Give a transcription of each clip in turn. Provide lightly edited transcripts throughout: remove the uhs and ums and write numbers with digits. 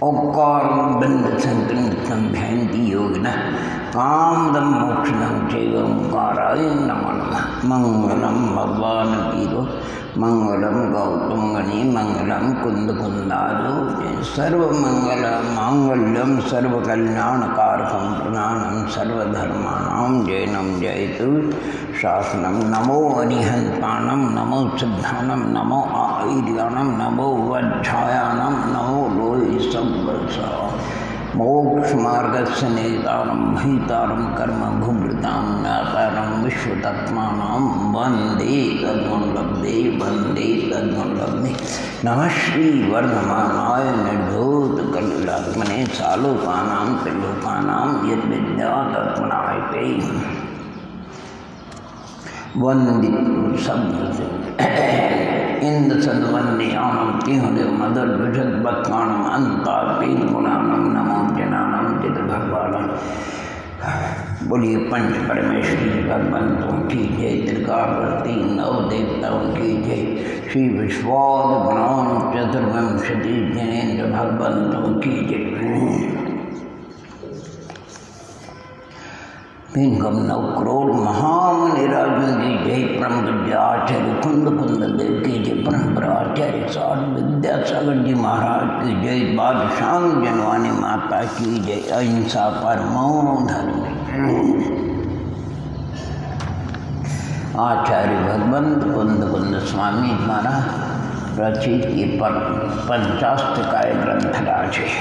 ओकार बंद संकृतम भयंती योगिनः कामदम मोक्षणं चैव ओंकाराय नमो नमः। मंगलम भगवान वीरो मंगलम गौतम गणि मंगलम कुंद कुंदारो सर्वमंगल मांगल्यम सर्वकल्याणकारकं प्रधानं सर्वधर्माणां जैनं जयतु शासनं। नमो अरिहंतानं नमो सिद्धानं नमो आईर्यानं नमो वज्रायानं नमो लोहि संवत्सर मोक्षमार्गस्य नेतारं भीतारं कर्मभुवृतां ज्ञातारं विश्वतत्त्वानां वन्दे तद्गुणलब्धे वन्दे तद्गुणलब्धे। नमः श्रीवर्धमानाय निर्धूतकलिलात्मने सालोकानां त्रिलोकानां यद्विद्यात्मनायते वंदितु शब्द इंद सद्वन्यानं तिहुरे मदर विषद्वत्मानं अंतापीन गुणानं नमो जनानं चित भगवान। बोलिए पंच परमेश्वरी भगवंतों की जय, त्रिकालवर्ती नव देवताओं की जय, श्री विश्वादिगुणां चतुर्विंशति जनेन्द्र भगवंतों की जय। पिंगम नव करोड़ महामुनिराजों की जय, परम विद्या आचार्य कुंद कुंद देव की जय, परम्परा आचार्य साध विद्यासागर जी महाराज की जय, बादशाह जनवानी माता की जय, अहिंसा परमो धर्म। आचार्य भगवंत कुंद कुंद स्वामी द्वारा रचित ये पंचाष्टकाय ग्रंथराज है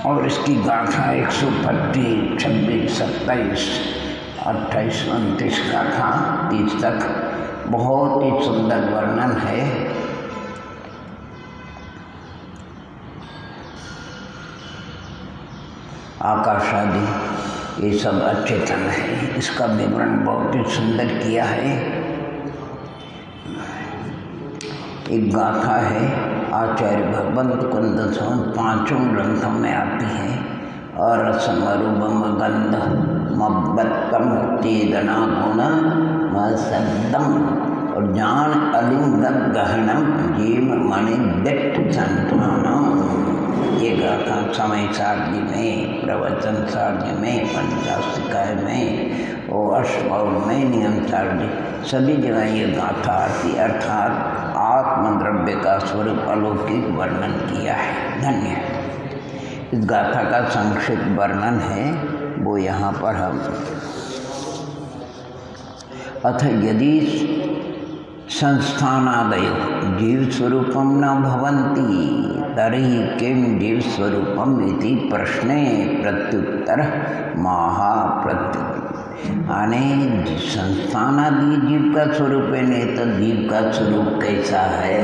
और इसकी गाथा 125, 26, 27, 28, 29 गाथा 30 तक बहुत ही सुंदर वर्णन है। आकाश आदि ये सब अच्छे तन है। इसका विवरण बहुत ही सुंदर किया है। एक गाथा है आचार्य भगवंत कुंद पांचों ग्रंथों में आती है। अरसमरूपम गंध मब्बत्तम चेदना गुण मसद्दम और ज्ञान अलिंगत गहनम जीव मणि दिट्ठ संतानम। ये गाथा समय सारणी में, प्रवचन सारणी में, पंचाष्टकाय में और अष्टौर में, नियम सारणी सभी जगह ये गाथा आती, अर्थात आत्मद्रव्य का स्वरूप अलौकिक वर्णन किया है। धन्य। इस गाथा का संक्षिप्त वर्णन है वो यहाँ पर हम अथ यदि संस्थानादयो जीव स्वरूपम न भवन्ति तर्हि किं जीव स्वरूपम इति प्रश्ने प्रत्युत्तर महाप्रत्युत्तर। आने संस्थान आदि जीव का स्वरूप है, नहीं तो जीव का स्वरूप कैसा है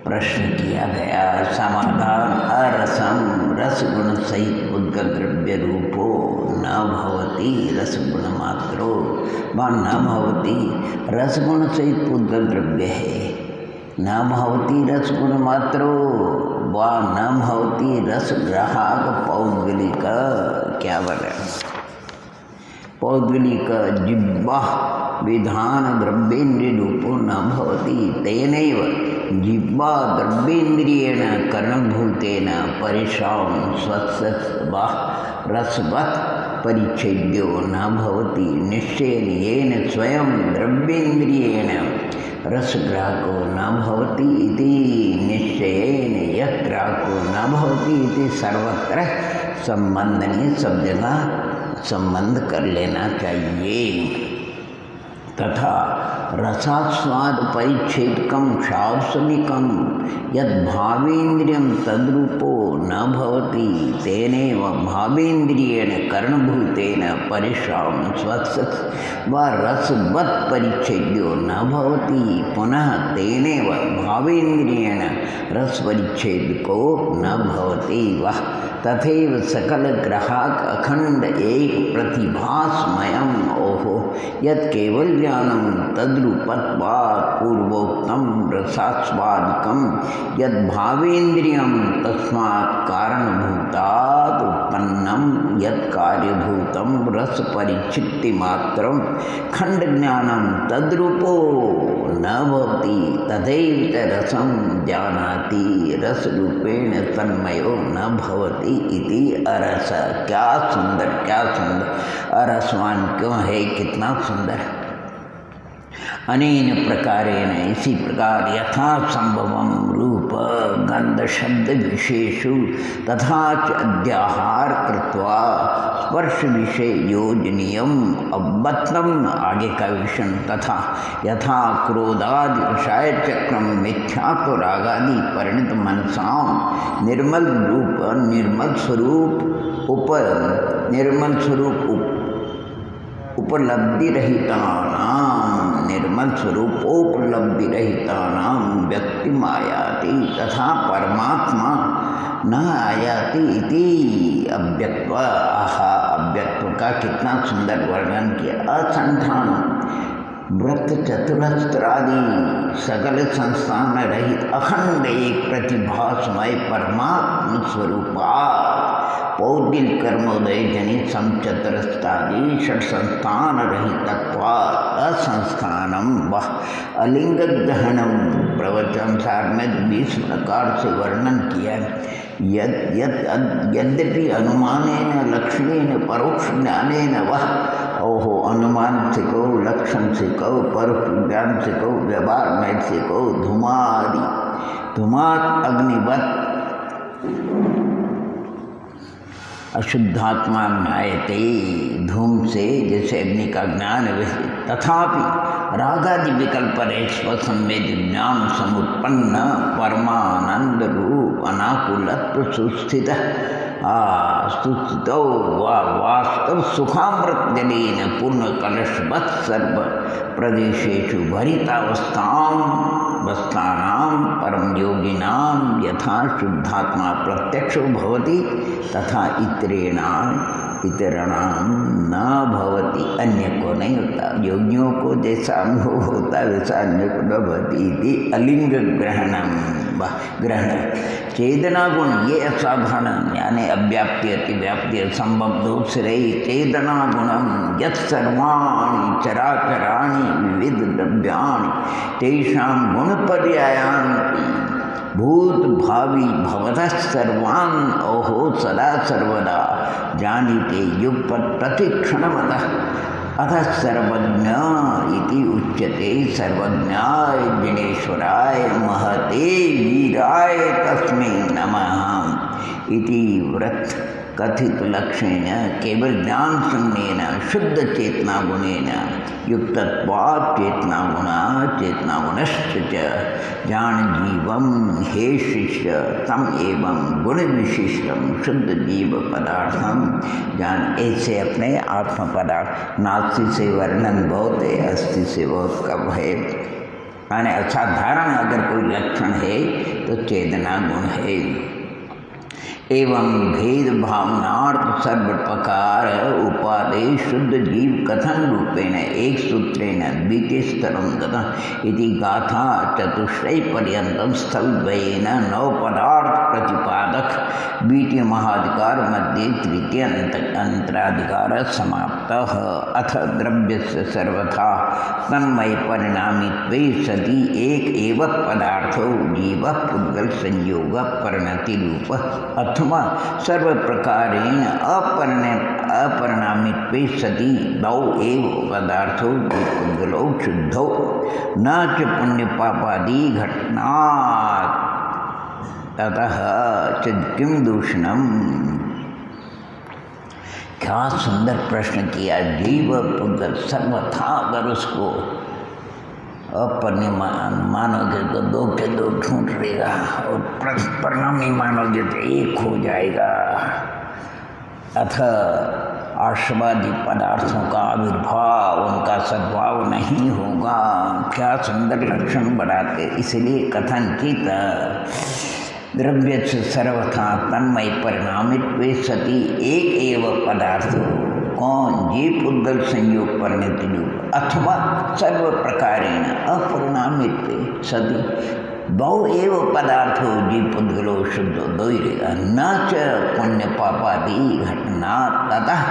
प्रश्न किया गया। समाधान अरसम रस गुण सहित उद्गत द्रव्य रूपो न भवति रस गुण मात्रो व न भवति रस गुण सहित उद्गत द्रव्य है। न भवति रस गुण मात्रो व न भवति रस ग्राहक पौद्गलिक। क्या बोले? पौद्गलिक जिह्वा विधान द्रव्येन्द्रिय रूपो न भवति तेनैव जिह्वा द्रव्येन्द्रियेण कर्णभूतेन परिश्राम स्वत्सवा रसवत् परिच्छेद्यो न भवति निश्चयेन येन स्वयं द्रव्येन्द्रियेण रसग्राहको न भवति इति निश्चयेन यः ग्राहको न भवति इति सर्वत्र संबंधनीय सब जगह संबंध कर लेना चाहिए। तथा रसास्वाद परिच्छेदकम शावसनिकम यद भावेन्द्रियं तद्रूपो न भवति तेनेव भावेन्द्रियेण कर्णभूतेन परिश्राम स्वत्सत् व रसवत् परिच्छेद्यो न भवति पुनः तेनेव भावेन्द्रियेण रसपरिच्छेदको न भवति वः तथैव सकल ग्राहक अखंड एक प्रतिभासमयम् ओहो यत् केवल ज्ञानं तद तद्रूपत्वात् पूर्वोक्तं रसास्वादिकं यद्भावेन्द्रियं तस्मात् कारणभूतात् उत्पन्नं यत्कार्यभूतं रसपरिच्छित्तिमात्रं खण्डज्ञानं तद्रूपो न भवति तथैव च रसं जानाति रसरूपेण तन्मयो न भवति इति अरस। क्या सुंदर, क्या सुंदर! अरसवान क्यों है, कितना सुंदर! अनेन प्रकारेण, इसी प्रकार यथा संभवम रूप गंध शब्द विशेषु तथा च अध्याहार कृत्वा स्पर्श विषय योजनीयम अवत्तम, आगे का विषय, तथा यथा क्रोधादि विषय चक्रम मिथ्यात्व रागादि परिणत मनसाम निर्मल रूप निर्मल स्वरूप उपलब्धि रहितानां निर्मल स्वरूपोपलब्धि रहितानां व्यक्ति आयाति तथा परमात्मा न आयाति इति अव्यक्त्व। आहा, अव्यक्त्व का कितना सुंदर वर्णन किया। असंठान व्रत चतुरस्त्रादि सकल संस्थान रहित अखंड एक प्रतिभासमय परमात्म स्वरूपा पौद्गिल कर्मोदय जनित समचतुरस्तादि षट संस्थान रहितत्वा असंस्थानम वह अलिंग ग्रहणम प्रवचन सार में 20 प्रकार से वर्णन किया। यद्यपि अनुमानेन लक्षणेन परोक्ष ज्ञानेन वह, ओहो, अनुमान से कहो, लक्षण से कहो, परोक्ष ज्ञान से कहो, व्यवहार में से कहो, धूमात अग्निवत अशुद्धात्मा ज्ञायते, धूम से जैसे अग्नि का ज्ञान है, तथापि रागादि विकल्प संवेद ज्ञान समुत्पन्न परमानंद रूप अनाकुलत्व सुस्थित सुस्थितौ वास्तव सुखामृत जलेन पूर्ण कलशवत् सर्व प्रदेशेषु भरितावस्थानां परम योगिनां यथा शुद्धात्मा प्रत्यक्षो भवति तथा इतराणां न भवति, अन्य को नहीं होता। योगियों को जैसा अनुभव होता है वैसा अन्य को न भवति इति अलिंग ग्रहण चेतना गुण ये असाधारण यानी अव्याप्ति अतिव्याप्ति असंभव दोष रही चेतना गुणम यत्सर्वाणि चराचराणि विविध द्रव्याणि तेषां गुण पर्यायान्ति भूत भावी भवतः सर्वान् ओहो सदा सर्वदा जानीते युग प्रतिक्षणमतः अतः सर्वज्ञ इति उच्यते। सर्वज्ञाय जिनेश्वराय महते वीराय तस्मै नमः इति व्रत कथित लक्ष्येन केवल ज्ञान शून्येन शुद्ध चेतना गुणेन युक्तत्वात् चेतना गुणश्च जान जीवम हे शिष्य तम एवं गुण विशिष्टम शुद्ध जीव पदार्थम जान। ऐसे अपने आत्म पदार्थ नास्ति से वर्णन बहुत है, अस्थि से बहुत कम है। यानी असाधारण अगर कोई लक्षण है तो चेतना गुण है। एवं भेद भावनार्थ सर्व प्रकार उपादेश शुद्ध जीव कथन रूपेण एक सूत्रेण द्वितीय स्तरं गतः इति गाथा चतुष्टय पर्यन्तं स्थलद्वयेन 9 पदार्थ प्रतिपादक द्वितीय महाधिकार मध्ये तृतीय अंतराधिकार समाप्तः। अथ द्रव्यस्य सर्वथा तन्मय परिणामित्वे सति एक एव पदार्थो जीवः पुद्गल संयोग परिणति रूपः अथवा सर्व प्रकारेण अपरिणामित्वे सति 2 एव पदार्थो पुद्गलौ शुद्धौ न च पुण्य पापादि घटनात् ततः च किं दूषणम्। क्या सुंदर प्रश्न किया। जीव पुद्गल सर्वथा अगर उसको अपरिणामी मानोगे तो 2 के 2 ढूंढ लेगा और परिणामी मानोगे तो 1 हो जाएगा। अथ आश्वादी पदार्थों का आविर्भाव उनका सद्भाव नहीं होगा। क्या सुंदर लक्षण बनाते। इसलिए कथन की द्रव्य से सर्वथा तन्मय परिणामित्वे सति एक एव पदार्थ कौन जे पुद्गल संयोग परिणति रूप अथवा सर्व प्रकारेण अपरिणामित सदी बहु एव पदार्थो जी पुद्गलो शुद्धो द्वैरे न च पुण्य पापादि घटना ततः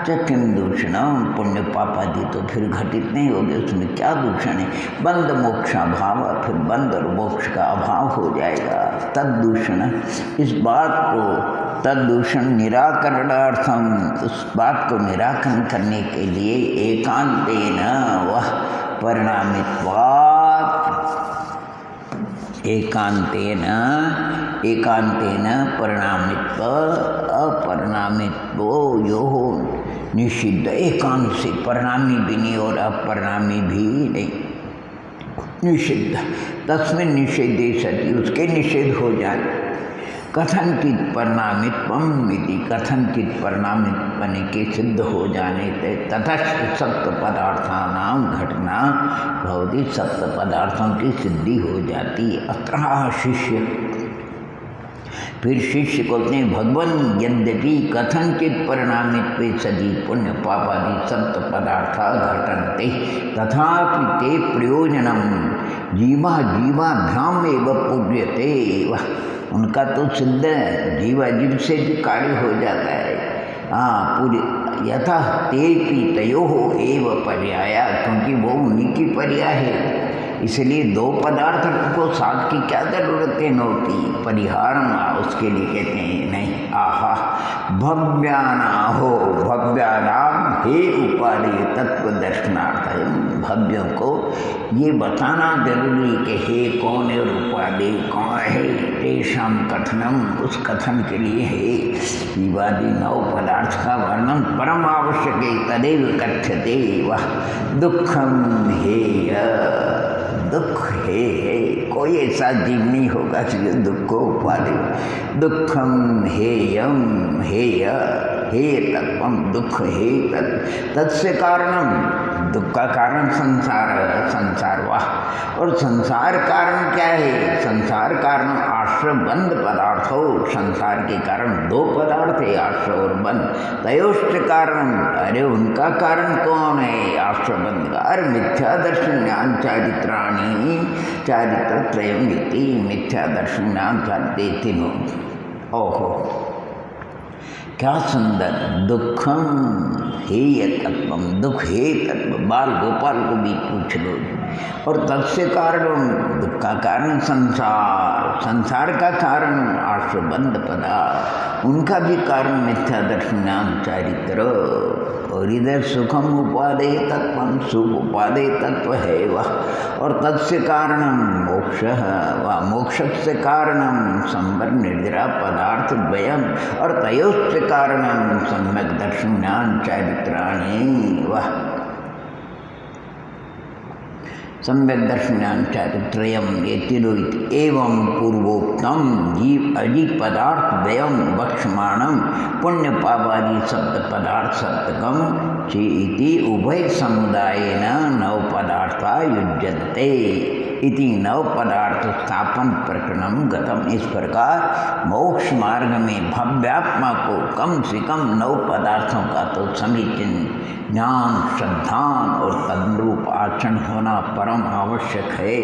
च किम दूषणम। पुण्य पापादि तो फिर घटित नहीं होगे, उसमें क्या दूषण है। बंध मोक्षाभाव, फिर बंध और मोक्ष का अभाव हो जाएगा। तद दूषण, इस बात को तद दूषण निराकरणार्थम, उस बात को निराकरण करने के लिए एकांतेन वह परिणामित्वात्, एकांतेन परिणामित्व अपरिणामित्वो यो निषिद्ध। एकांत से परिणामी भी नहीं और अपरिणामी भी नहीं, निषिद्ध। तस्मिन् निषेधे सति, उसके निषेध हो जाए। कथनचित परिणामित्वम इति, कथनचित परिणामित बने के सिद्ध हो जाने से ततश्च सप्त पदार्थानां घटना भवति, सप्त पदार्थों की सिद्धि हो जाती। अत्र शिष्य, फिर शिष्य को अपने भगवान यद्यपि कथनचित परिणामित्वे सदी पुण्य पापादि सप्त पदार्थ घटन्ते तथापि ते प्रयोजनम जीवाभ्याम एव पूज्यते। उनका तो सिद्ध जीवा जीव से भी कार्य हो जाता है। पूरी यथा तेपि तयोः एव पर्याया, क्योंकि वो उन्हीं की पर्याय है, इसलिए दो पदार्थ को साथ की क्या जरूरत है नौती परिहार, उसके लिए कहते हैं नहीं। आहा भव्यानाहो, भव्यानाम हे उपादेय तत्व दर्शनार्थ। भव्यों को ये बताना जरूरी कि हे कौन है और उपादेय कौन है, तेषाम कथनम, उस कथन के लिए है जीवादि नौ पदार्थ का वर्णन परम आवश्यक है। तदेव कथ्यते वह दुखम हेय, दुख है, कोई ऐसा जीव नहीं होगा जो दुख को उपादेय। दुखम हेयम, हेय हे तत्वम, दुख हे तत्स्य कारणम, दुख का कारण संसार, संसार वाह। और संसार कारण क्या है? संसार कारण आश्रय बंध पदार्थ हो। संसार के कारण दो पदार्थ है, आश्रय और बंध। तयोश्च कारण, अरे उनका कारण कौन है? आश्रय बंध का। अरे मिथ्या दर्शन ज्ञान चारित्राणी, चारित्र त्रयम् इति, मिथ्या दर्शन ज्ञान चारित्रे तीनों। ओहो क्या सुंदर। दुखम हेय तत्वम, दुख हे तत्व, बाल गोपाल को भी पूछ लो। और तत्स्य कारण, दुख का कारण संसार, संसार का कारण आश्रबंध पदार्थ, उनका भी कारण मिथ्या दर्शनाम चारित्र। और इधर सुखम उपादेय तत्वम, सुख उपादेय तत्व है वह। और तत्स्य कारणम मोक्ष, वह मोक्ष से कारणम संबर निर्जरा पदार्थ द्वयम। और तयोश्च कारणम सम्यक दर्शन ज्ञान चारित्राणि, वह सम्यक दर्शनान चारित्रयम ये तीनों। एवं पूर्वोक्तम जीव अजीव पदार्थ द्वयम वक्ष्यमाणम पुण्य पापादि सप्त पदार्थ सप्तकम चेति उभय समुदायेन नव पदार्था युज्यन्ते इति नव पदार्थ स्थापन प्रकरणम गतम। इस प्रकार मोक्ष मार्ग में भव्यात्मा को कम से कम नव पदार्थों का तो समीचीन ज्ञान, श्रद्धान और तद्रूप आचरण होना परम आवश्यक है।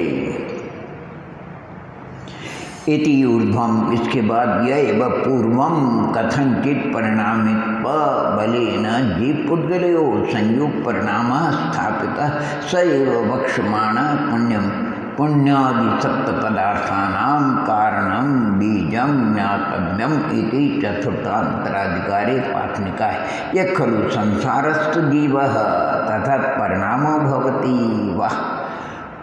इति ऊर्ध्वम, इसके बाद यह पूर्वम कथनचित परिणामित्व बलेन जीव पुद्गलयो संयोग परिणाम स्थापित स एव वक्ष्यमाण पुण्यम पुण्यादि सप्त पदार्थानां कारणम बीजम ज्ञातव्यम इति चतुर्थांतराधिकारी पाठनिकाय। यह खलु संसारस्थ जीवः तथा परिणामो भवति वह।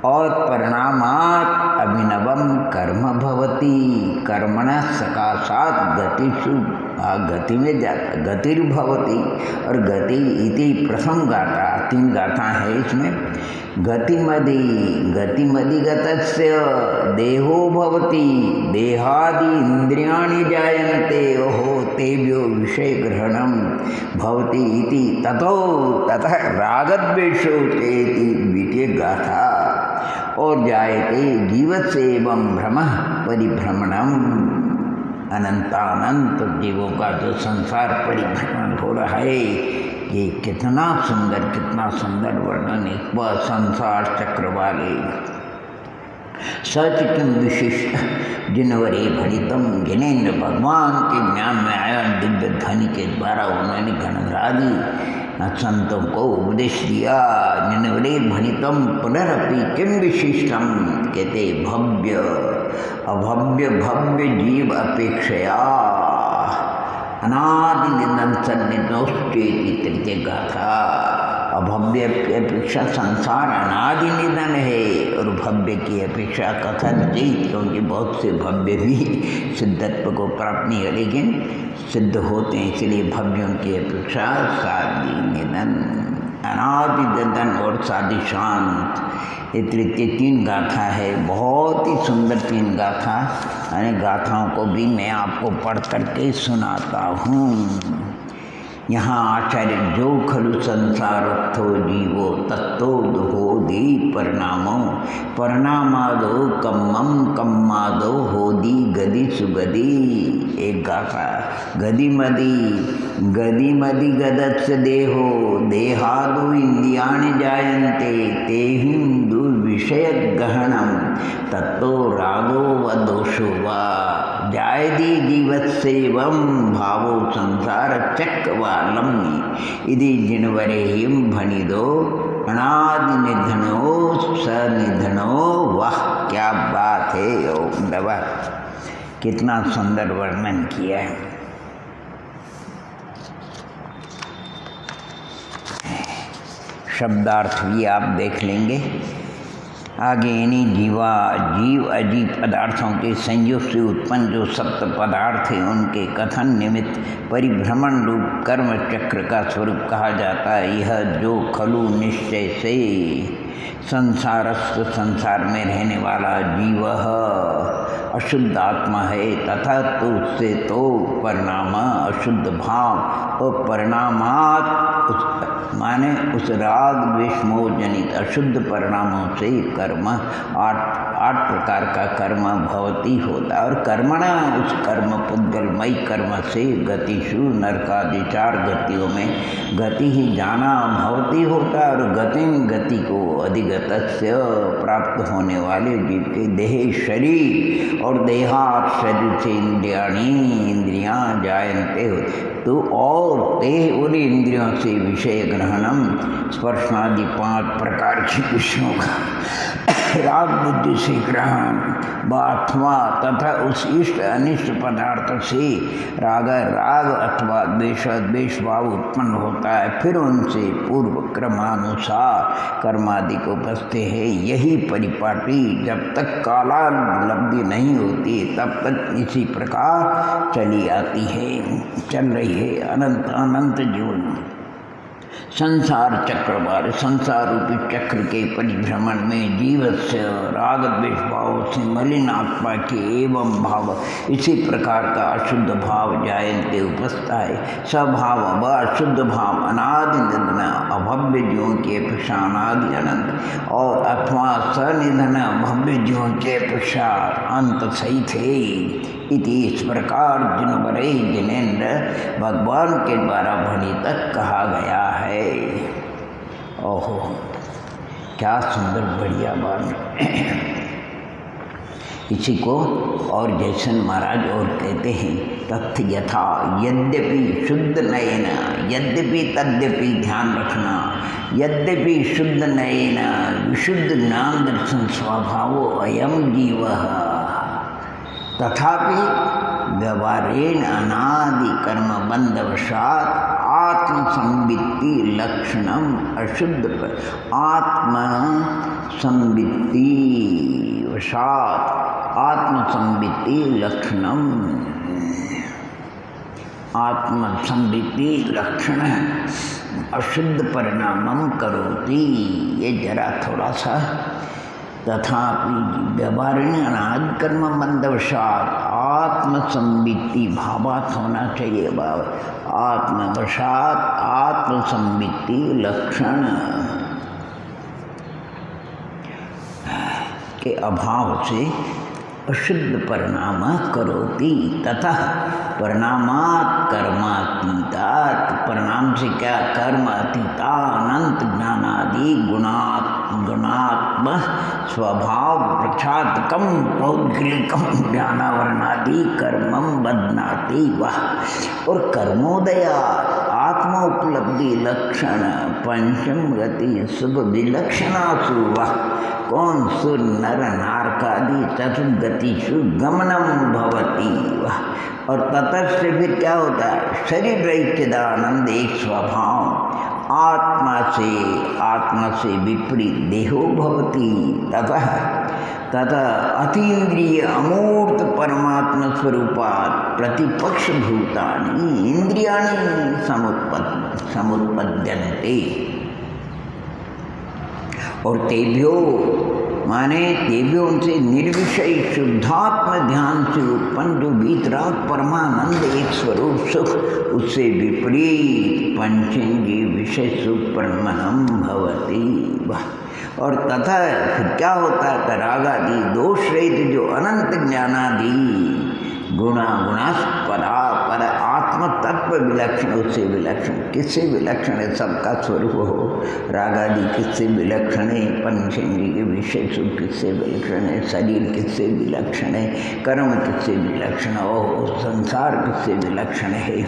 और परिणामात् अभिनवम कर्म भवति, कर्मणः सकाशात् गतिषु, गति में जाता, गतिर्भवति। और गति इति प्रथम गाथा, 3 गाथा है इसमें। गतिमदि, गतिमदि गतस्य देहो भवति, देहादि इंद्रियाणि जायन्ते, ओहो तेभ्यो विषय ग्रहणम भवति इति ततो ततः रागद्वेषो चेति द्वितीय गाथा। और जायते जीवस्य एवं भ्रमः परिभ्रमणम, अनंतानंत जीवों का जो संसार परिभ्रमण हो रहा है, ये कितना सुंदर वर्णन एक वह संसार चक्र वाले सचितम विशिष्ट जिनवरे भणितम जिनेन्द्र भगवान के ज्ञान में आया दिव्य ध्वनि के द्वारा उन्होंने गणरादि संतों को उपदेश दिया। जिनवरे भणितम पुनरपि किम विशिष्टम कहते भव्य अभव्य भव्य जीव अपेक्षया अनादि निधन सन्निधोष्टेति तृतीय गाथा। अभव्य की अपेक्षा संसार अनादि निधन है और भव्य की अपेक्षा कथन जीत, क्योंकि बहुत से भव्य भी सिद्धत्व को प्राप्त नहीं है लेकिन सिद्ध होते हैं, इसलिए भव्यों की अपेक्षा सादि निधन अनादि निधन और सादि शांत। ये तृतीय 3 गाथा है, बहुत ही सुंदर 3 गाथा। यानी गाथाओं को भी मैं आपको पढ़ करके सुनाता हूँ। यहाँ आचार्य जो खलु संसारस्थो जीवो तत्तो होदी परिणामो परिणामादो कम्मम कम्मादो होदी गदी सुगदी। एक गाथा गदी मदी गदस्य देहो देहादो इंद्रियाणि जायन्ते तेहिं दुर्विषय गहनम तत्तो रागो व दोषो वा जायदी जीवस्सेवं भावो संसार चक्रवालम्नि इति जिनवरेहिं भणिदो अनादि निधनो सनिधनो। वाह क्या बात है। ओम दवा कितना सुंदर वर्णन किया है। शब्दार्थ भी आप देख लेंगे आगे। इन्हीं जीव अजीब पदार्थों के संयोग से उत्पन्न जो सप्त पदार्थ हैं उनके कथन निमित्त परिभ्रमण रूप कर्म चक्र का स्वरूप कहा जाता है। यह जो खलु निश्चय से संसारस्थ संसार में रहने वाला जीव अशुद्ध आत्मा है तथा तो उससे तो परिणाम अशुद्ध भाव और परिणामात माने उस राग द्वेष मोह जनित अशुद्ध परिणामों से कर्म 8 प्रकार का कर्म भवती होता है। और कर्मणा उस कर्म पुद्गलमयी कर्म से गतिषु नरकादि 4 गतियों में गति ही जाना भवती होता है। और गति को अधिगतस्य प्राप्त होने वाले जीव के देह शरीर और देहात शरीर से इंद्रियां जायन्ते तो और ते उन इंद्रियों से विषय ग्रहणम स्पर्शनादि 5 प्रकार की विषयों का राग बुद्धि से ग्रहण अथवा तथा उस इष्ट अनिष्ट पदार्थ से राग अथवा द्वेष भाव उत्पन्न होता है। फिर उनसे पूर्व क्रमानुसार कर्मादि को बसते हैं। यही परिपाटी जब तक कालानुलब्धि नहीं होती तब तक इसी प्रकार चल रही है अनंत जीवन। संसार चक्रवार संसार रूपी चक्र के परिभ्रमण में जीवस्य राग द्वेष भाव से मलिन आत्मा के एवं भाव इसी प्रकार का अशुद्ध भाव जायन्ते उपस्था है। स्वभाव व अशुद्ध भाव अनादि निधन अभव्य जीवों की अपेक्षा अनादि अनंत और अथवा सनिधन भव्य जीवों की अपेक्षा अंत सहित है। इति इस प्रकार जिनवरे जिनेन्द्र भगवान के द्वारा भणी तक कहा गया है। ओहो क्या सुंदर बढ़िया बात। इसी को और जयसन महाराज और कहते हैं तथ्य यथा यद्यपि शुद्ध नयन यद्यपि तद्यपि ध्यान रखना यद्यपि शुद्ध नयन विशुद्ध ज्ञान दर्शन स्वभावो अयम जीव तथापि व्यवहारेण अनादि कर्म बंधवशात आत्मसंवित्ति लक्षणम अशुद्ध आत्मसंवित्ति वशात आत्मसंवित्ति लक्षणम आत्मसंवित्ति लक्षण अशुद्ध परिणामम करोति। ये जरा थोड़ा सा तथापि व्यवहारेण अनादि कर्म बंधवशात आत्मसंवित्ति भावात होना चाहिए। भाव आत्मवशात आत्मसंवित्ति लक्षण के अभाव से अशुद्ध परिणाम करोति तथा परिणामात् कर्मातीतात्, परिणाम से क्या कर्म अतीता अनंत ज्ञानादि गुणात्म स्वभाव प्रक्षातकम पौद्गलिकम ज्ञानावरणादि कर्मम बदनाति वह। और कर्मोदया आत्मोपलब्धि लक्षण पंचम गति शुभ विलक्षणासु वह। कौन सुर नर नारकादि चतुर्गतिषु गमनम भवति वह। और ततः से फिर क्या होता है, शरीर रहितदानंद एक स्वभाव आत्मा से विपरीत देहो भवति तथा अतीन्द्रिय अमूर्त परमात्म स्वरूपात् प्रतिपक्ष भूतानि इंद्रियाणि समुत्पद्यन्ते। और तेभ्यो माने तेभ्यो उनसे निर्विषय शुद्धात्म ध्यान से उत्पन्न जो वीतराग परमानंद एक स्वरूप सुख, उससे विपरीत पंचेंद्रिय विषय सुख परमनम भवति वह। और तथा फिर क्या होता है, रागादि दोष रहित जो अनंत ज्ञानादि गुणास्पदा पर आत्म तत्व विलक्षण, उससे विलक्षण। किससे विलक्षण है, सबका स्वरूप हो। रागादि किससे विलक्षण है, पंचेंद्रिय के विषय सुख किससे विलक्षण है, शरीर किससे विलक्षण है, कर्म किससे विलक्षण हो, संसार किससे विलक्षण है।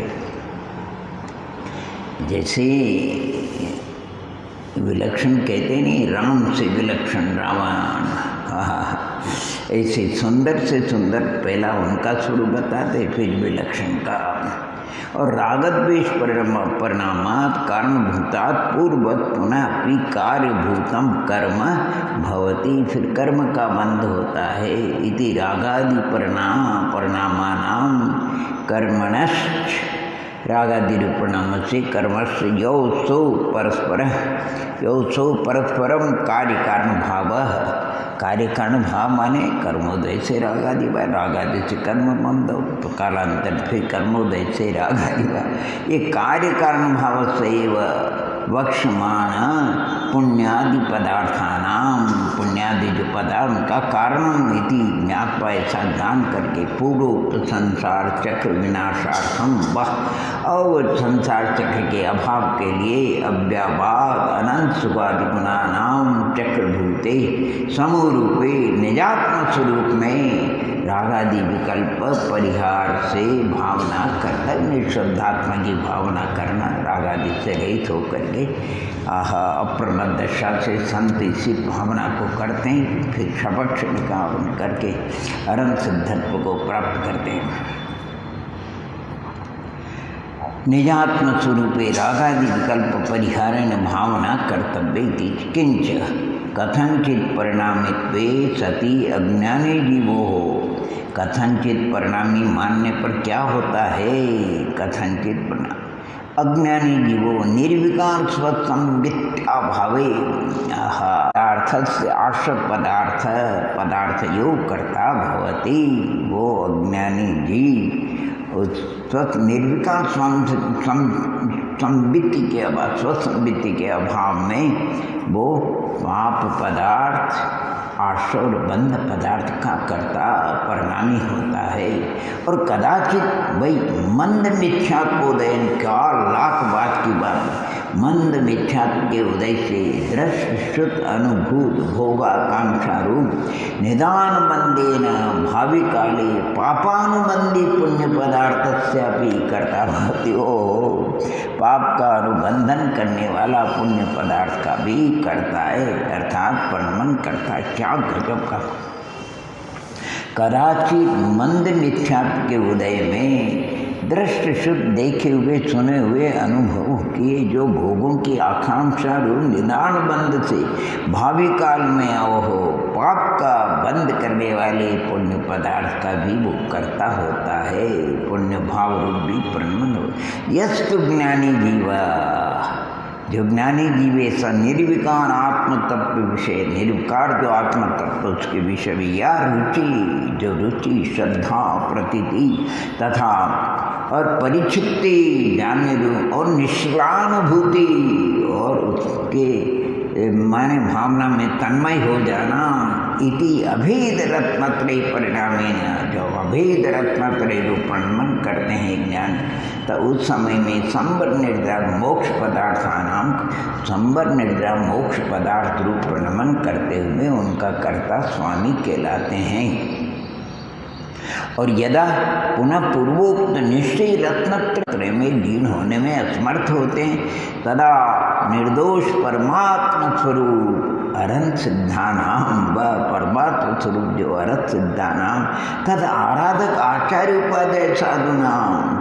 जैसे विलक्षण कहते नहीं, राम से विलक्षण रावण, ऐसे सुंदर से सुंदर पहला उनका स्वरूप बताते, फिर विलक्षण का। और रागद्वेष परिणामात् कारणभूतात् पूर्ववत् पुनः अपि कार्यभूतम कर्म भवति, फिर कर्म का बंध होता है। इति रागादि परिणामानां कर्मणश्च, रागादि परिणाम से कर्मस्य यौसो परस्परम कार्य कारण भाव। कार्य कारण भाव माने कर्मोदय से रागादि व रागादि से कर्म बंध, तो कालांतर फिर कर्मोदय से रागादि व। ये कार्य कारण भाव से वक्षमाण पुण्यादि पदार्थानाम, पुण्यादि जो पदार्थ का कारण इति ज्ञात्वा, ऐसा जान करके पूर्वोक्त संसार चक्र विनाशार्थम वह। और संसार चक्र के अभाव के लिए अव्यावाद अनंत सुखादि गुणानाम चक्रभूते समूरूपे निजात्म स्वरूप में रागादि विकल्प परिहार से भावना करना, निःशब्दात्मा की भावना करना, रागादि से रहित होकर के अप्रमद दशा से संत इसी भावना को करते हैं, फिर शपक्ष निकाल करके अनंत सिद्धत्व को प्राप्त करते हैं। निजात्म स्वरूपे रागादि विकल्प परिहारेण भावना कर्तव्य। किंच कथंचित परिणामित्वे सति अज्ञानी जीवो हो। कथंचित परिणामी मानने पर क्या होता है, कथंचित परिणाम अज्ञानी जीवो निर्विकार स्वसंवित्ताभावे अर्थस्य आश्रय पदार्थ योग करता भवति। वो अज्ञानी जीव उस निर्विकार स्वसंवित्ति के अभाव में वो पाप पदार्थ आश्रय और बंध पदार्थ का कर्ता परिणामी होता है। और कदाचित वही मंद मिथ्यात्वोदय का लाख बात की बात, मंद मिथ्यात्व के उदय से दृष्ट श्रुत अनुभूत भोगाकांक्षा रूप निदान बंदेन भावी काले पापानुबंधी पुण्य पदार्थस्यापि कर्ता भवति। पाप का अनुबंधन करने वाला पुण्य पदार्थ का भी करता है, अर्थात परिणमन करता है। क्या गजब का। कदाचित मंद मिथ्यात्व के उदय में दृष्ट शुद्ध देखे हुए सुने हुए अनुभव किए जो भोगों की आकांक्षा रूप निदान बंध से भावी काल में पाप का बंद करने वाले पुण्य पदार्थ का भी वो करता होता है। पुण्य भाव रूप भी परिणमन हो। यस्तु ज्ञानी जीवा, जो ज्ञानी जीव ऐसा निर्विकार आत्म तत्व विषय, निर्विकार जो आत्म तत्व उसके विषय में या रुचि, जो रुचि श्रद्धा प्रतीति तथा और परिचित्ति जानने रूप और निष्क्लानुभूति और उसके माने भावना में तन्मय हो जाना, इति अभेद रत्नत्रय परिणामेन, जो अभेद रूप वर्णन करते हैं ज्ञान, तो उस समय में संवर निद्रा मोक्ष पदार्थानाम, संवर निद्रा मोक्ष पदार्थ रूप वर्णन करते हुए उनका कर्ता स्वामी कहलाते हैं। और यदा पुनः पूर्वोक्त निश्चय रत्नत्रय में लीन होने में असमर्थ होते हैं, तदा निर्दोष परमात्मा स्वरूप अरहंत सिद्धानाम, व परमात्मा स्वरूप जो अरहत सिद्धानाम, तद आराधक आचार्य उपाध्याय साधुनाम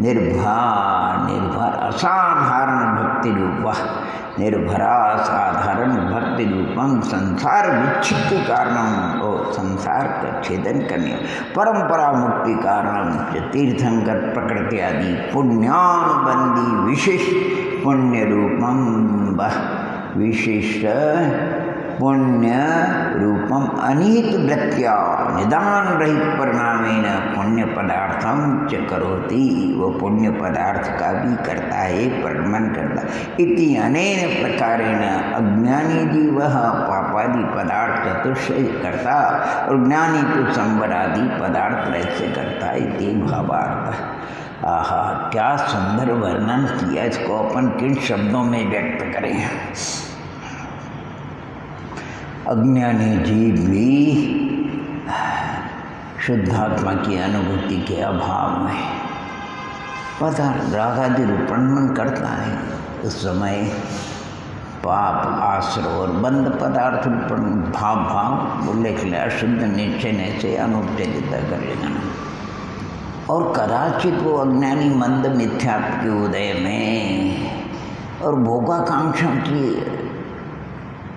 निर्भर असाधारण भक्ति रूपा, निर्भरा साधारण भक्ति रूपम संसार विच्छिद के कारणम, और संसार का छेदन करने परंपरा मुक्ति कारणम तीर्थंकर प्रकृति आदि पुण्यानुबंधी विशिष्ट पुण्य रूपम, विशिष्ट पुण्य रूपम अनिहित वृत्त्या निदान रहित परिणामेन पुण्य पदार्थम च करोति, वो पुण्य पदार्थ का भी करता है, वर्णन करता। इति अनेन प्रकारेण अज्ञानी जीवः पापादि पदार्थ चतुष्टय करता, और ज्ञानी तो संवरादि पदार्थ त्रय करता है, इति भावार्थ। आहा, क्या सुंदर वर्णन किया, इसको अपन किन शब्दों में व्यक्त करें। अज्ञानी जीव भी शुद्धात्मा की अनुभूति के अभाव में पदार्थ रागादि रूपण करता है, उस समय पाप आश्रय और बंद पदार्थ रूपण भाव बोले के लिए अशुद्ध निश्चय से अनुपचरित करेगा। और कदाचित वो अज्ञानी मंद मिथ्यात्व के उदय में और भोगाकांक्षा की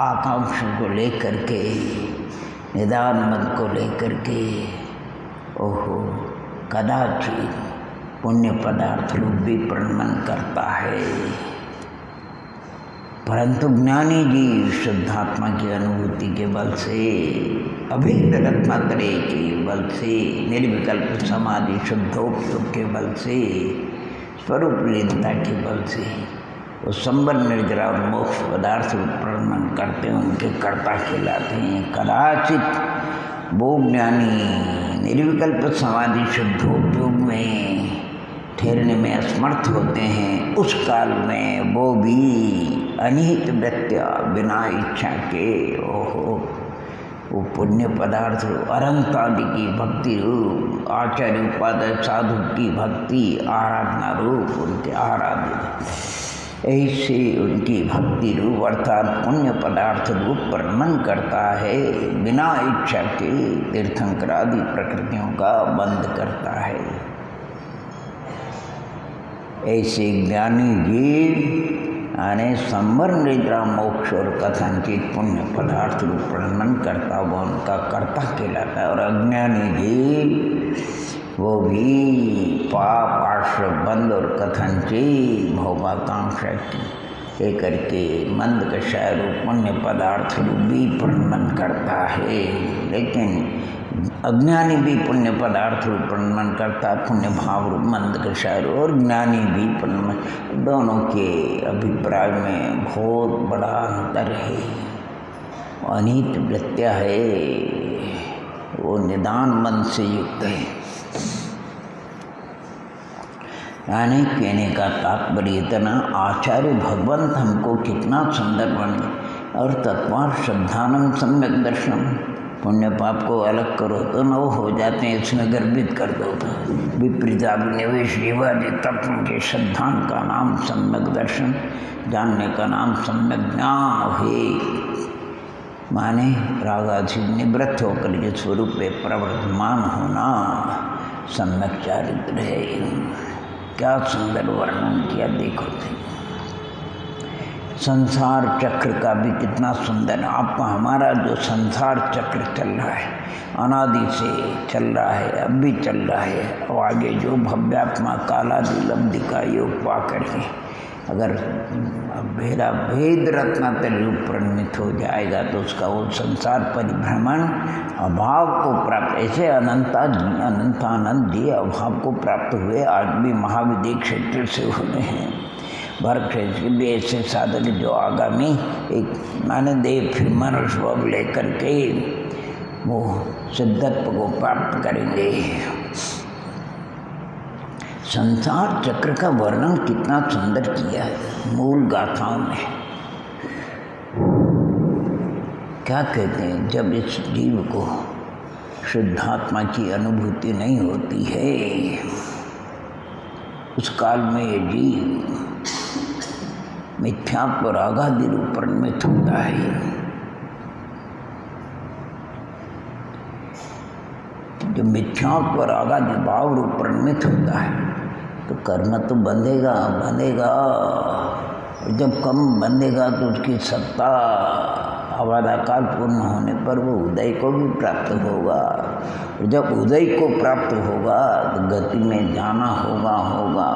आकांक्षा को लेकर के, निदान मद को लेकर के, ओहो, कदाचित पुण्य पदार्थ रूप भी प्रणमन करता है, परंतु ज्ञानी जी शुद्धात्मा की अनुभूति के बल से, अभेद रत्नत्रय के बल से, निर्विकल्प समाधि शुद्धोपयोग के बल से, स्वरूप लीनता के बल से वो संवर निर्जरा और मोक्ष पदार्थ प्रणमन करते हैं, उनके कर्ता कहलाते हैं। कदाचित वो ज्ञानी निर्विकल्प समाधि शुद्धोपयोग में ठहरने में असमर्थ होते हैं, उस काल में वो भी अनिहित वृत्त्या बिना इच्छा के, ओहो, वो पुण्य पदार्थ अनंत आदि की भक्ति रूप, आचार्य उपाध्याय साधु की भक्ति आराधना रूप, उनके आराध्य ऐसे उनकी भक्ति रूप अर्थात पुण्य पदार्थ रूप वर्णन करता है, बिना इच्छा के तीर्थंकर आदि प्रकृतियों का बंद करता है। ऐसे ज्ञानी जीव आने संवर निद्रा मोक्ष और कथनचित पुण्य पदार्थ रूप वर्णन करता, वो उनका कर्ता कहलाता है। और अज्ञानी जीव वो भी पाप आश्रय बंद और कथनचित भोगाकांक्षा के करके मंद कषाय रूप पुण्य पदार्थ रूप भी वर्णन करता है। लेकिन अज्ञानी भी पुण्य पदार्थ रूप वर्णन करता है, पुण्य भाव रूप मंद कषाय, और ज्ञानी भी वर्णन, दोनों के अभिप्राय में बहुत बड़ा अंतर है, अनित वृत्त्या है, वो निदान मन से युक्त है। यानी कहने का तात्पर्य इतना, आचार्य भगवंत हमको कितना सुंदर बने, और तत्वार्थ श्रद्धानंद सम्यक दर्शन, पुण्य पाप को अलग करो तो न हो जाते हैं, इसमें गर्भित कर दो तो विपरीताभिनिवेश विवादी तत्व के श्रद्धान का नाम सम्यक दर्शन, जानने का नाम सम्यक ज्ञान है, माने रागाधि निवृत्त होकर जो स्वरूप में प्रवर्तमान होना सम्यक चारित्र है। क्या सुंदर वर्णन किया, देखो संसार चक्र का भी कितना सुंदर। आपका हमारा जो संसार चक्र चल रहा है, अनादि से चल रहा है, अब भी चल रहा है, और आगे जो भव्यात्मा कालादि लब्धि का योग पा करके अगर मेरा भेद रत्नातर रूप परिणित हो जाएगा तो उसका वो संसार परिभ्रमण अभाव को प्राप्त, ऐसे अनंतानंद जी अभाव को प्राप्त हुए, आज भी महाविद्य क्षेत्र से हुए हैं। भरक्षेत्र के भी ऐसे साधक जो आगामी एक मानव देव फिर मनुष्य भाव लेकर के वो सिद्धत्व को प्राप्त करेंगे। संसार चक्र का वर्णन कितना सुंदर किया है मूल गाथाओं में। क्या कहते हैं, जब इस जीव को शुद्धात्मा की अनुभूति नहीं होती है उस काल में ये जीव मिथ्यात्व रागादि रूप परिणमित होता है। जब मिथ्यात्व रागादि भाव रूप परिणमित होता है तो कर्म तो बंधेगा बंधेगा, जब कम बंधेगा तो उसकी सत्ता अवादाकाल पूर्ण होने पर वो उदय को भी प्राप्त होगा। जब उदय को प्राप्त होगा तो गति में जाना होगा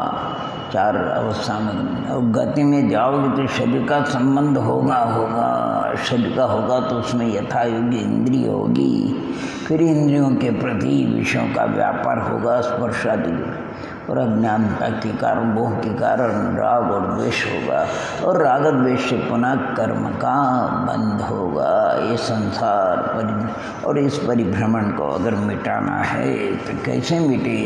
चार अवस्था में। और गति में जाओगे तो शरीर का संबंध होगा शरीर का होगा तो उसमें यथायोग्य इंद्रिय होगी, फिर इंद्रियों के प्रति विषयों का व्यापार होगा स्पर्शादि, और अज्ञानता के कारण मोह के कारण राग और द्वेष होगा, और राग द्वेष से पुनः कर्म का बंध होगा। ये संसार और इस परिभ्रमण को अगर मिटाना है तो कैसे मिटे?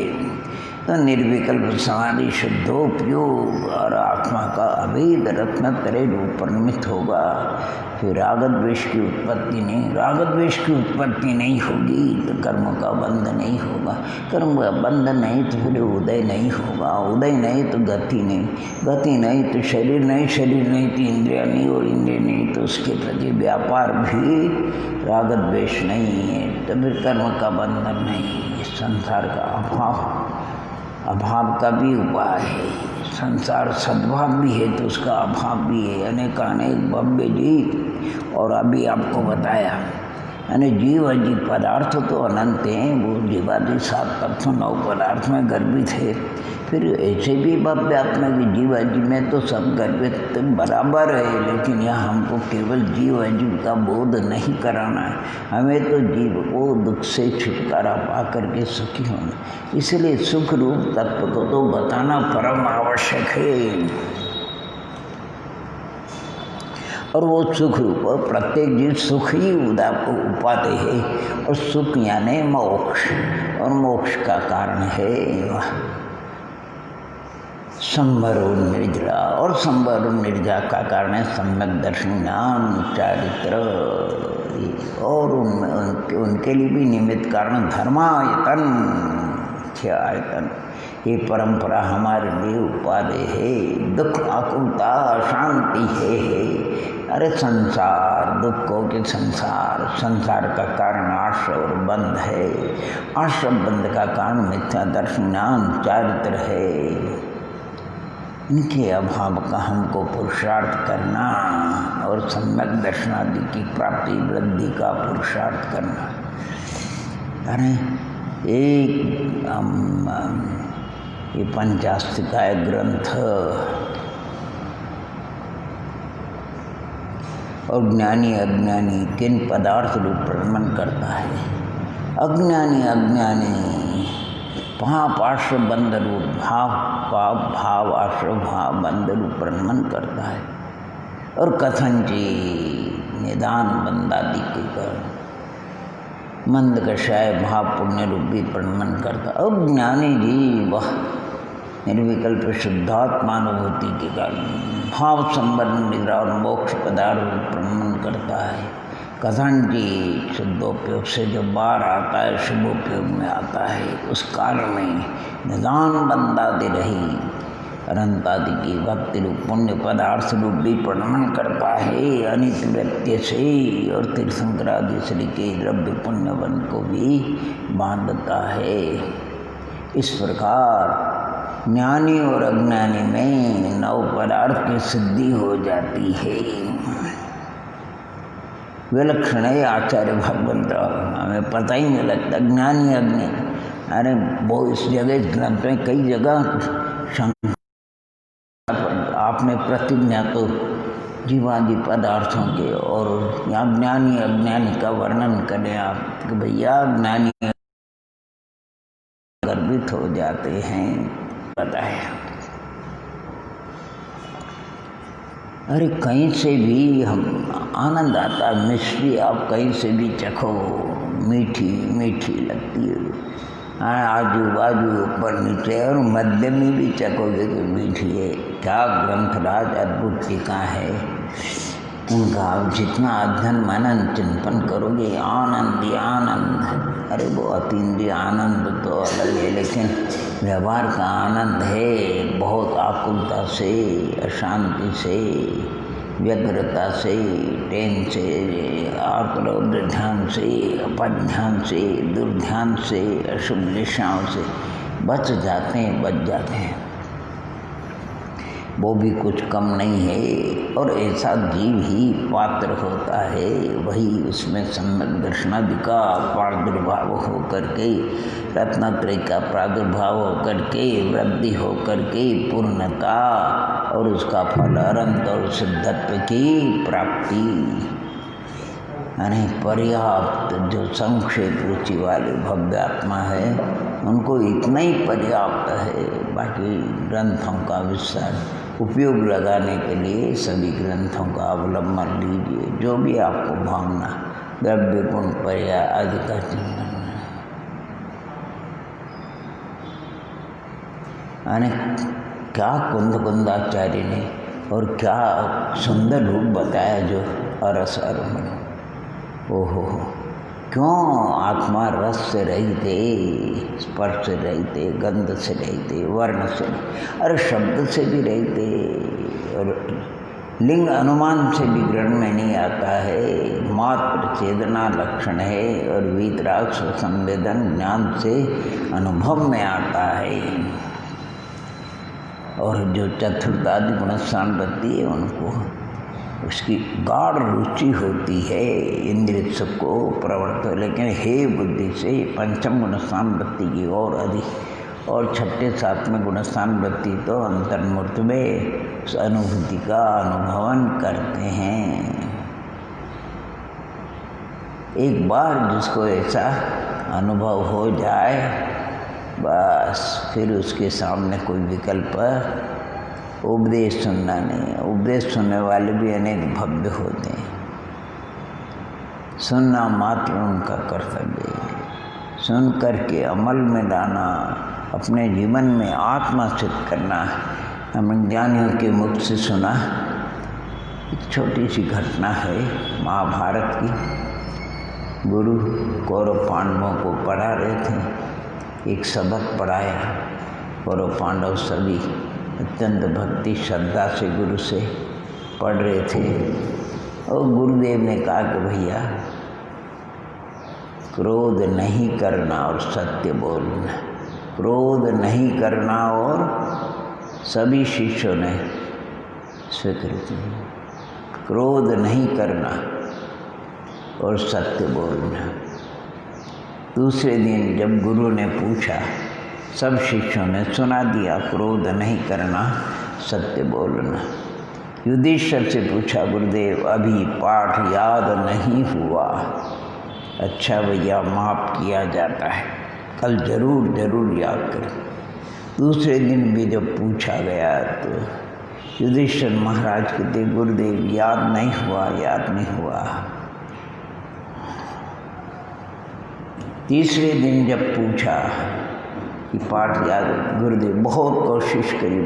तो निर्विकल्प समाधि शुद्धोपयोग और आत्मा का अभेद रत्नत्रय रूप परिणमित होगा। फिर राग द्वेष की उत्पत्ति नहीं होगी तो कर्म का बंध नहीं होगा, कर्म का बंध नहीं तो फिर उदय नहीं होगा, उदय नहीं तो गति नहीं तो शरीर नहीं तो इंद्रिया नहीं, और इंद्रिय नहीं तो उसके प्रति व्यापार भी राग द्वेष नहीं है तो फिर कर्म का बंधन नहीं। संसार का अभाव का भी उपाय है। संसार सद्भाव भी है तो उसका अभाव भी है। अनेक भव्य जीव, और अभी आपको बताया यानी जीव अजीव पदार्थ तो अनंत हैं, वो जीवादि 7 तत्व 9 पदार्थ में गर्भित है। फिर ऐसे भी भव्यात्मा की जीव अजीव में तो सब गर्भित तो बराबर है, लेकिन यहाँ हमको केवल जीव अजीव का बोध नहीं कराना है, हमें तो जीव को दुख से छुटकारा पा करके सुखी होना। इसलिए सुख रूप तत्व को तो बताना परम आवश्यक है। और वो सुख रूप प्रत्येक जीव सुख ही उपाते है, और सुख यानी मोक्ष, और मोक्ष का कारण है संवरो निर्जरा, और संवरो निर्जरा का कारण है सम्यक दर्शन ज्ञान चारित्र, और उनके लिए भी निमित्त कारण धर्मायतन आयतन। ये परंपरा हमारे लिए उपादेय है। दुख आकुलता शांति है। अरे संसार दुखों के संसार का कारण आश्रय और बंध है, आश्रय बंध का कारण मिथ्या दर्शन ज्ञान चारित्र है। इनके अभाव का हमको पुरुषार्थ करना और सम्यक दर्शनादि की प्राप्ति वृद्धि का पुरुषार्थ करना। अरे ये पंचास्तिकाय ग्रंथ और ज्ञानी अज्ञानी किन पदार्थ रूप प्रमाण करता है। अज्ञानी पाप आश्रय बंध रूप भाव आश्रय भाव बंध रूप प्रमाण करता है, और कथनची निदान बंदादि के कारण मंद कषाय भाव पुण्य रूप भी प्रमाण करता। अब ज्ञानी जीव निर्विकल्प शुद्धात्मानुभूति के कारण भाव संबंध निद्रा और मोक्ष पदार्थ प्रमाण करता है। कथन जी शुद्धोपयोग से जो बार आता है शुभोपयोग में आता है, उस काल में निदान बंदादि रही अनंतादि की भक्ति रूप पुण्य पदार्थ रूप भी प्रमाण करता है। अनित व्यक्ति से और तीर्थंकरादि श्री के द्रव्य पुण्यवन को भी बांधता है। इस प्रकार ज्ञानी और अज्ञानी में 9 पदार्थ की सिद्धि हो जाती है। विलक्षण है आचार्य भगवंत, हमें पता ही नहीं लगता ज्ञानी अज्ञानी। अरे वो इस जगह इस ग्रंथ में कई जगह आपने प्रतिज्ञा तो जीवादि पदार्थों के और यहाँ ज्ञानी अज्ञानी का वर्णन करें आप कि भैया ज्ञानी गर्भित हो जाते हैं, पता है। अरे कहीं से भी हम आनंद आता है, मिश्री आप कहीं से भी चखो, मीठी मीठी लगती है। हाँ, आजू बाजू ऊपर नीचे और मध्य में भी चखोगे तो मीठी है। क्या ग्रंथराज अद्भुत टीका है उनका। आप जितना अध्ययन मनन चिंतन करोगे आनंद ही आनंद। अरे वो अतीन्द्रिय आनंद तो अलग है, लेकिन व्यवहार का आनंद है बहुत आकुलता से, अशांति से, व्यग्रता से, टेन से, आक्रोध ध्यान से, अपध्यान से, दुर्ध्यान से, अशुभ दिशाओं से बच जाते हैं। वो भी कुछ कम नहीं है। और ऐसा जीव ही पात्र होता है, वही उसमें सम्यक दर्शनादि का प्रादुर्भाव हो करके, रत्नत्रय का प्रादुर्भाव हो करके, वृद्धि हो करके पूर्णता और उसका फल अनंत और सिद्धत्व की प्राप्ति। यानी पर्याप्त जो संक्षेप रुचि वाले भव्य आत्मा है उनको इतना ही पर्याप्त है। बाकी ग्रंथों का विस्तार उपयोग लगाने के लिए सभी ग्रंथों का अवलंबन लीजिए, जो भी आपको भावना द्रव्य गुण पर्याय आदि का चिंतन। यानी क्या कुंदाचार्य ने और क्या सुंदर रूप बताया जो अरस अरुण। ओहो, क्यों आत्मा रस से रहित है, स्पर्श से रहित है, गंध से रहित है, वर्ण से, अरे शब्द से भी रहित है, और लिंग अनुमान से भी ग्रहण में नहीं आता है। मात्र चेतना लक्षण है और वीतराग संवेदन ज्ञान से अनुभव में आता है। और जो चतुर्थादि गुणस्थान रहती है उनको उसकी गाढ़ रुचि होती है इंद्रिय सुख को प्रवृत्त, लेकिन हे बुद्धि से पंचम गुणस्थान वृत्ति की और अधिक, और छठे सातवें गुणस्थान वृत्ति तो अंतर्मूर्त में उस अनुभूति का अनुभवन करते हैं। एक बार जिसको ऐसा अनुभव हो जाए बस फिर उसके सामने कोई विकल्प उपदेश सुनना नहीं। उपदेश सुनने वाले भी अनेक भव्य होते हैं, सुनना मात्र उनका कर्तव्य है। सुन करके अमल में लाना, अपने जीवन में आत्मसिद्ध करना। हम ज्ञानियों के मुख से सुना एक छोटी सी घटना है महाभारत की। गुरु कौरव पांडवों को पढ़ा रहे थे, एक सबक पढ़ाया। कौरव पांडव सभी अत्यंत भक्ति श्रद्धा से गुरु से पढ़ रहे थे, और गुरुदेव ने कहा कि भैया क्रोध नहीं करना और सत्य बोलना, क्रोध नहीं करना, और सभी शिष्यों ने स्वीकृति, क्रोध नहीं करना और सत्य बोलना। दूसरे दिन जब गुरु ने पूछा, सब शिष्यों ने सुना दिया क्रोध नहीं करना, सत्य बोलना। युधिष्ठिर से पूछा, गुरुदेव अभी पाठ याद नहीं हुआ। अच्छा भैया माफ़ किया जाता है, कल जरूर याद करें। दूसरे दिन भी जब पूछा गया तो युधिष्ठिर महाराज कहते, गुरुदेव याद नहीं हुआ। तीसरे दिन जब पूछा कि पाठ याद, गुरुदेव बहुत कोशिश करी,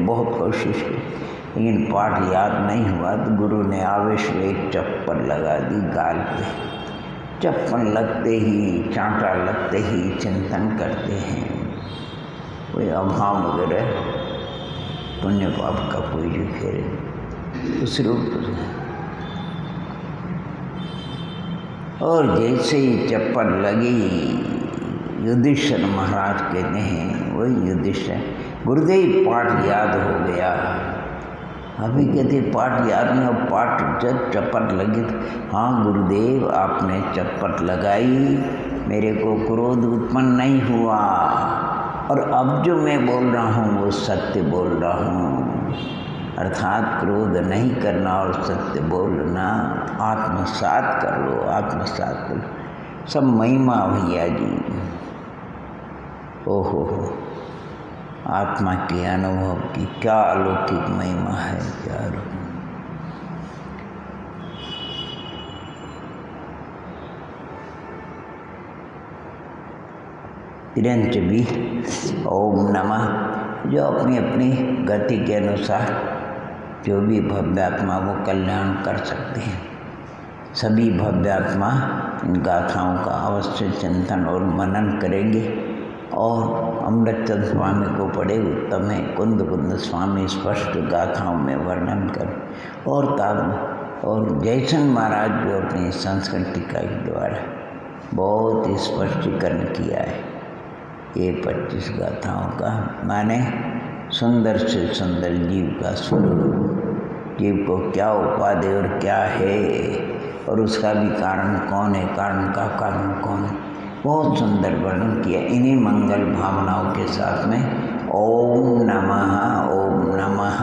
लेकिन पाठ याद नहीं हुआ। तो गुरु ने आवेश में एक चप्पल लगा दी गाल पे। चप्पल लगते ही, चांटा लगते ही चिंतन करते हैं, कोई अभाव वगैरह पुण्य पाप का कोई भी फेरे उस रूप में। और जैसे ही चप्पल लगी, युधिष्ठिर महाराज कहते हैं, वही युधिष्ठिर, गुरुदेव पाठ याद हो गया। अभी कहते पाठ याद नहीं, और पाठ जब चप्पल लगी तो हाँ गुरुदेव आपने चप्पल लगाई, मेरे को क्रोध उत्पन्न नहीं हुआ, और अब जो मैं बोल रहा हूँ वो सत्य बोल रहा हूँ। अर्थात क्रोध नहीं करना और सत्य बोलना आत्मसात कर लो। सब महिमा भैया जी। ओहो, आत्मा के अनुभव की क्या अलौकिक महिमा है, क्या तिरंच भी ओम नमः, जो अपनी अपनी गति के अनुसार जो भी भव्यात्मा वो कल्याण कर सकते हैं। सभी भव्यात्मा इन गाथाओं का अवश्य चिंतन और मनन करेंगे और अमृतचंद स्वामी को पढ़े उत्तम है। कुंद कुंद स्वामी स्पष्ट गाथाओं में वर्णन कर और जयसन महाराज जो अपनी संस्कृतिका के द्वारा बहुत स्पष्टीकरण किया है। ये 25 गाथाओं का माने सुंदर से सुंदर जीव का स्वरूप, जीव को क्या उपाधि और क्या है और उसका भी कारण कौन है, कारण का कारण कौन है, बहुत सुंदर वर्णन किया। इन्हीं मंगल भावनाओं के साथ में ओम नमः ओम नमः